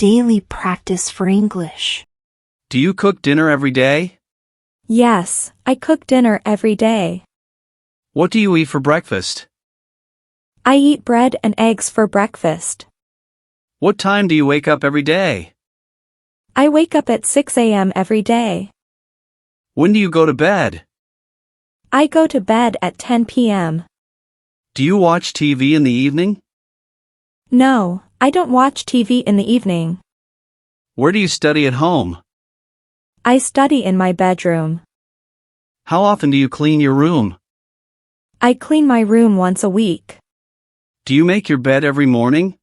daily practice for English. Do you cook dinner every day? Yes, I cook dinner every day. What do you eat for breakfast? I eat bread and eggs for breakfast. What time do you wake up every day? I wake up at 6 a.m. every day. When do you go to bed? I go to bed at 10 p.m. Do you watch TV in the evening? No, I don't watch TV in the evening. Where do you study at home? I study in my bedroom. How often do you clean your room? I clean my room once a week. Do you make your bed every morning?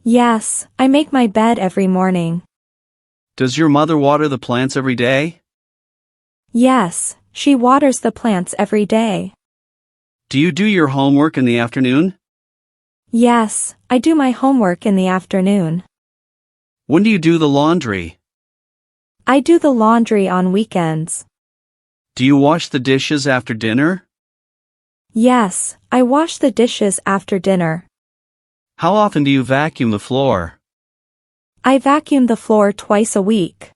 Yes, I make my bed every morning. Does your mother water the plants every day? Yes, she waters the plants every day. Do you do your homework in the afternoon? Yes, I do my homework in the afternoon. When do you do the laundry? I do the laundry on weekends. Do you wash the dishes after dinner? Yes, I wash the dishes after dinner. How often do you vacuum the floor? I vacuum the floor twice a week.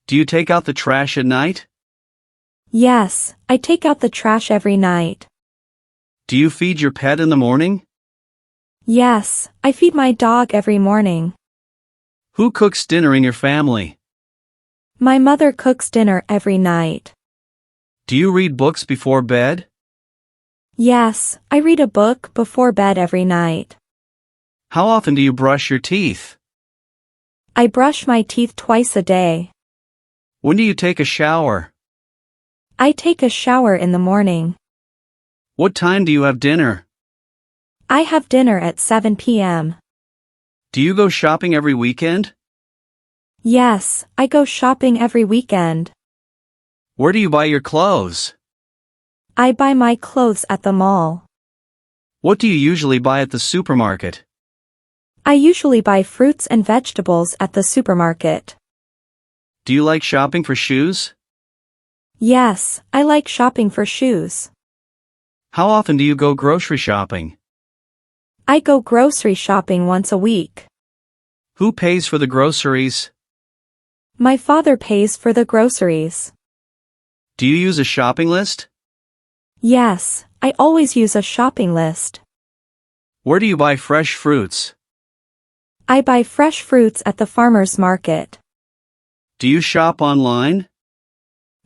Do you take out the trash at night? Yes, I take out the trash every night. Do you feed your pet in the morning? Yes, I feed my dog every morning. Who cooks dinner in your family? My mother cooks dinner every night. Do you read books before bed? Yes, I read a book before bed every night. How often do you brush your teeth? I brush my teeth twice a day. When do you take a shower? I take a shower in the morning. What time do you have dinner? I have dinner at 7 p.m. Do you go shopping every weekend? Yes, I go shopping every weekend. Where do you buy your clothes? I buy my clothes at the mall. What do you usually buy at the supermarket? I usually buy fruits and vegetables at the supermarket. Do you like shopping for shoes? Yes, I like shopping for shoes. How often do you go grocery shopping? I go grocery shopping once a week. Who pays for the groceries? My father pays for the groceries. Do you use a shopping list? Yes, I always use a shopping list. Where do you buy fresh fruits? I buy fresh fruits at the farmer's market. Do you shop online?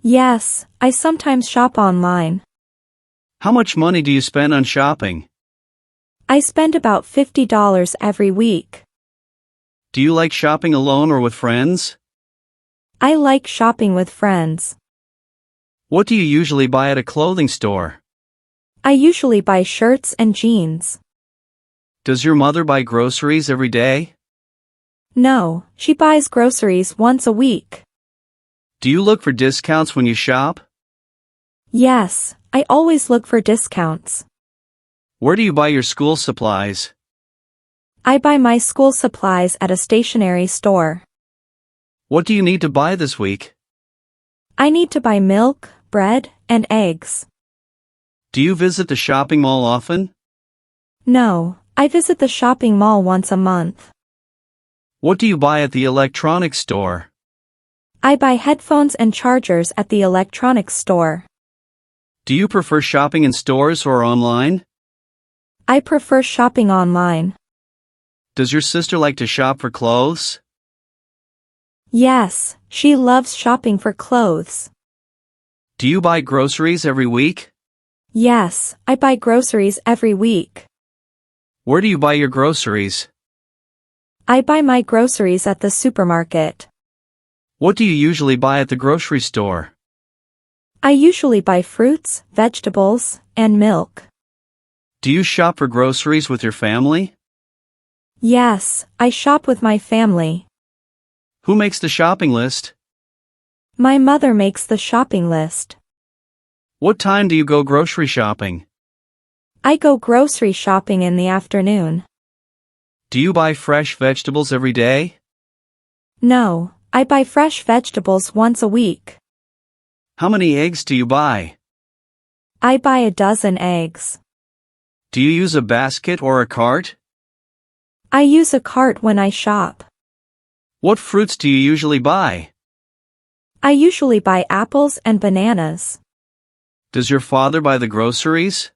Yes, I sometimes shop online. How much money do you spend on shopping? I spend about $50 every week. Do you like shopping alone or with friends? I like shopping with friends. What do you usually buy at a clothing store? I usually buy shirts and jeans. Does your mother buy groceries every day? No, she buys groceries once a week. Do you look for discounts when you shop? Yes, I always look for discounts. Where do you buy your school supplies? I buy my school supplies at a stationery store. What do you need to buy this week? I need to buy milk, bread, and eggs. Do you visit the shopping mall often? No, I visit the shopping mall once a month. What do you buy at the electronics store? I buy headphones and chargers at the electronics store. Do you prefer shopping in stores or online? I prefer shopping online. Does your sister like to shop for clothes? Yes, she loves shopping for clothes. Do you buy groceries every week? Yes, I buy groceries every week. Where do you buy your groceries? I buy my groceries at the supermarket. What do you usually buy at the grocery store? I usually buy fruits, vegetables, and milk. Do you shop for groceries with your family? Yes, I shop with my family. Who makes the shopping list? My mother makes the shopping list. What time do you go grocery shopping? I go grocery shopping in the afternoon. Do you buy fresh vegetables every day? No, I buy fresh vegetables once a week. How many eggs do you buy? I buy a dozen eggs. Do you use a basket or a cart? I use a cart when I shop. What fruits do you usually buy? I usually buy apples and bananas. Does your father buy the groceries?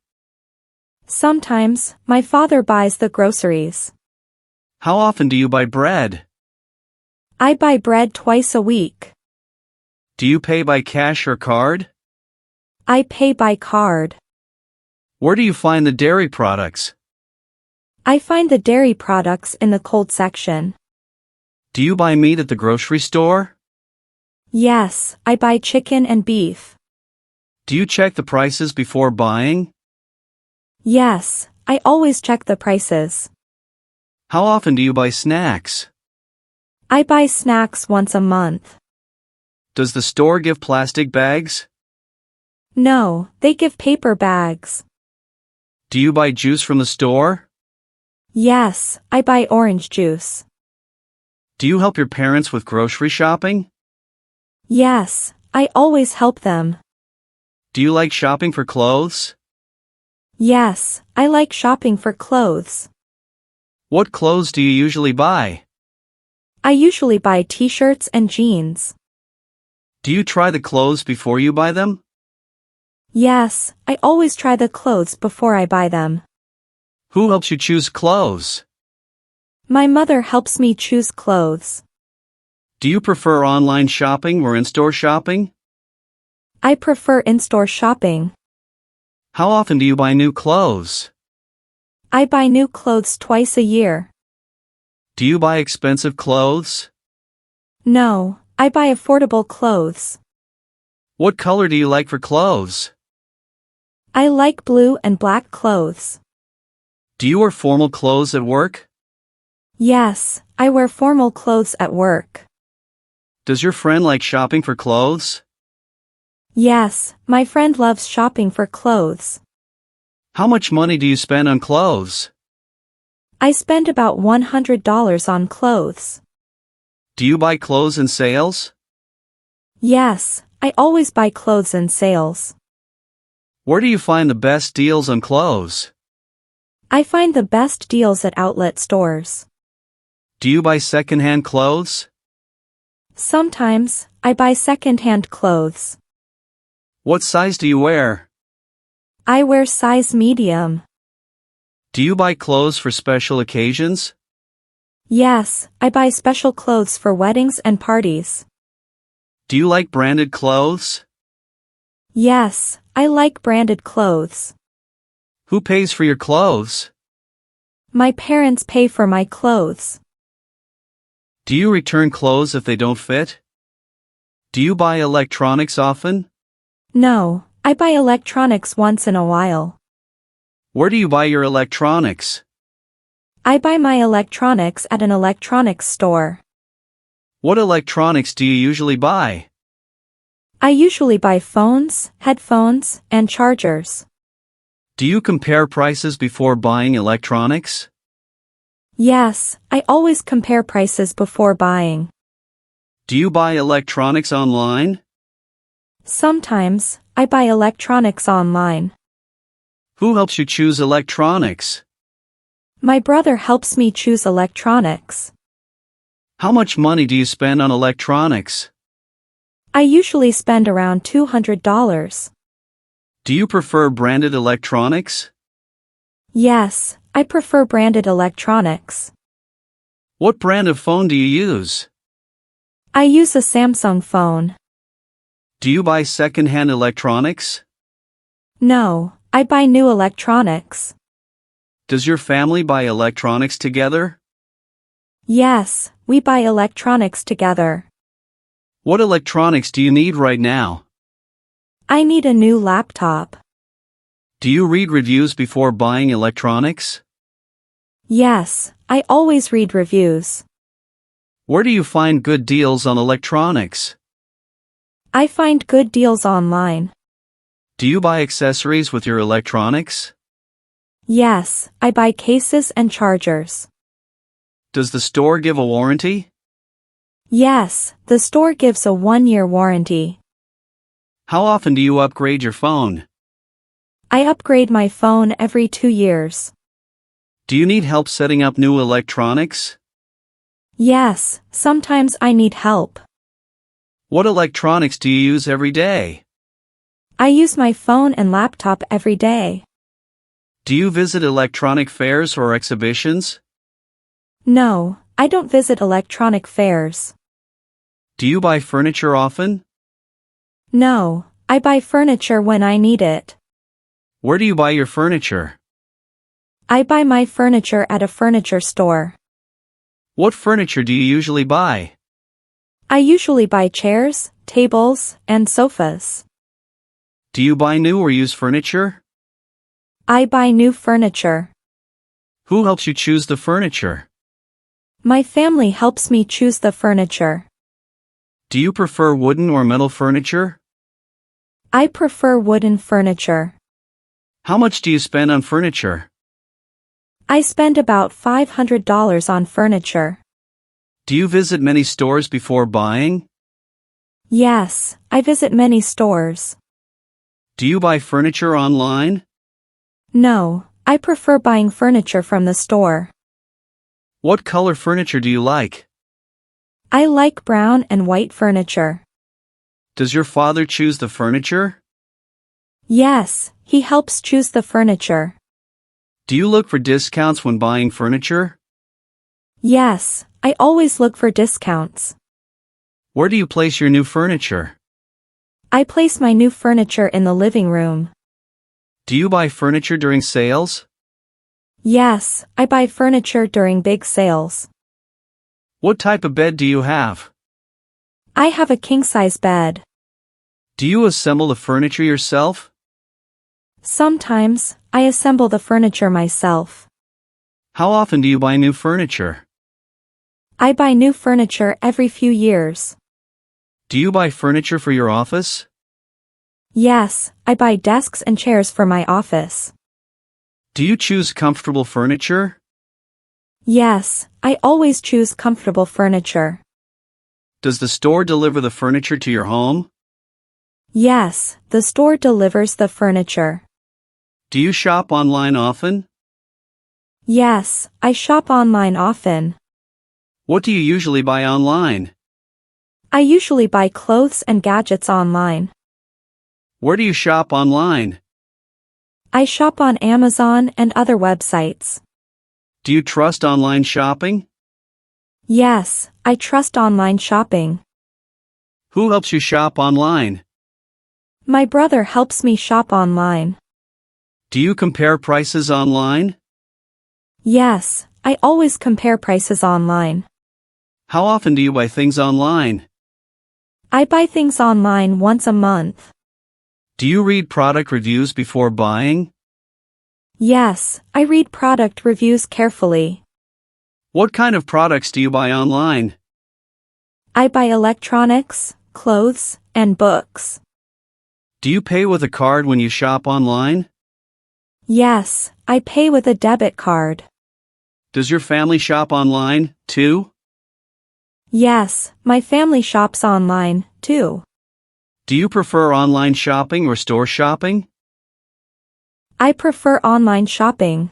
Sometimes, my father buys the groceries. How often do you buy bread? I buy bread twice a week. Do you pay by cash or card? I pay by card. Where do you find the dairy products? I find the dairy products in the cold section. Do you buy meat at the grocery store? Yes, I buy chicken and beef. Do you check the prices before buying? Yes, I always check the prices. How often do you buy snacks? I buy snacks once a month. Does the store give plastic bags? No, they give paper bags. Do you buy juice from the store? Yes, I buy orange juice. Do you help your parents with grocery shopping? Yes, I always help them. Do you like shopping for clothes? Yes, I like shopping for clothes. What clothes do you usually buy? I usually buy t-shirts and jeans. Do you try the clothes before you buy them? Yes, I always try the clothes before I buy them. Who helps you choose clothes? My mother helps me choose clothes. Do you prefer online shopping or in-store shopping? I prefer in-store shopping. How often do you buy new clothes? I buy new clothes twice a year. Do you buy expensive clothes? No, I buy affordable clothes. What color do you like for clothes? I like blue and black clothes. Do you wear formal clothes at work? Yes, I wear formal clothes at work. Does your friend like shopping for clothes? Yes, my friend loves shopping for clothes. How much money do you spend on clothes? I spend about $100 on clothes. Do you buy clothes in sales? Yes, I always buy clothes in sales. Where do you find the best deals on clothes? I find the best deals at outlet stores. Do you buy second-hand clothes? Sometimes, I buy second-hand clothes. What size do you wear? I wear size medium. Do you buy clothes for special occasions? Yes, I buy special clothes for weddings and parties. Do you like branded clothes? Yes, I like branded clothes. Who pays for your clothes? My parents pay for my clothes. Do you return clothes if they don't fit? Do you buy electronics often? No, I buy electronics once in a while. Where do you buy your electronics? I buy my electronics at an electronics store. What electronics do you usually buy? I usually buy phones, headphones, and chargers. Do you compare prices before buying electronics? Yes, I always compare prices before buying. Do you buy electronics online? Sometimes, I buy electronics online. Who helps you choose electronics? My brother helps me choose electronics. How much money do you spend on electronics? I usually spend around $200. Do you prefer branded electronics? Yes, I prefer branded electronics. What brand of phone do you use? I use a Samsung phone. Do you buy second-hand electronics? No, I buy new electronics. Does your family buy electronics together? Yes, we buy electronics together. What electronics do you need right now? I need a new laptop. Do you read reviews before buying electronics? Yes, I always read reviews. Where do you find good deals on electronics? I find good deals online. Do you buy accessories with your electronics? Yes, I buy cases and chargers. Does the store give a warranty? Yes, the store gives a 1-year warranty. How often do you upgrade your phone? I upgrade my phone every 2 years. Do you need help setting up new electronics? Yes, sometimes I need help. What electronics do you use every day? I use my phone and laptop every day. Do you visit electronic fairs or exhibitions? No, I don't visit electronic fairs. Do you buy furniture often? No, I buy furniture when I need it. Where do you buy your furniture? I buy my furniture at a furniture store. What furniture do you usually buy? I usually buy chairs, tables, and sofas. Do you buy new or used furniture? I buy new furniture. Who helps you choose the furniture? My family helps me choose the furniture. Do you prefer wooden or metal furniture? I prefer wooden furniture. How much do you spend on furniture? I spend about $500 on furniture. Do you visit many stores before buying? Yes, I visit many stores. Do you buy furniture online? No, I prefer buying furniture from the store. What color furniture do you like? I like brown and white furniture. Does your father choose the furniture? Yes, he helps choose the furniture. Do you look for discounts when buying furniture? Yes, I always look for discounts. Where do you place your new furniture? I place my new furniture in the living room. Do you buy furniture during sales? Yes, I buy furniture during big sales. What type of bed do you have? I have a king-size bed. Do you assemble the furniture yourself? Sometimes, I assemble the furniture myself. How often do you buy new furniture? I buy new furniture every few years. Do you buy furniture for your office? Yes, I buy desks and chairs for my office. Do you choose comfortable furniture? Yes, I always choose comfortable furniture. Does the store deliver the furniture to your home? Yes, the store delivers the furniture. Do you shop online often? Yes, I shop online often. What do you usually buy online? I usually buy clothes and gadgets online. Where do you shop online? I shop on Amazon and other websites. Do you trust online shopping? Yes, I trust online shopping. Who helps you shop online? My brother helps me shop online. Do you compare prices online? Yes, I always compare prices online. How often do you buy things online? I buy things online once a month. Do you read product reviews before buying? Yes, I read product reviews carefully. What kind of products do you buy online? I buy electronics, clothes, and books. Do you pay with a card when you shop online? Yes, I pay with a debit card. Does your family shop online, too? Yes, my family shops online, too. Do you prefer online shopping or store shopping? I prefer online shopping.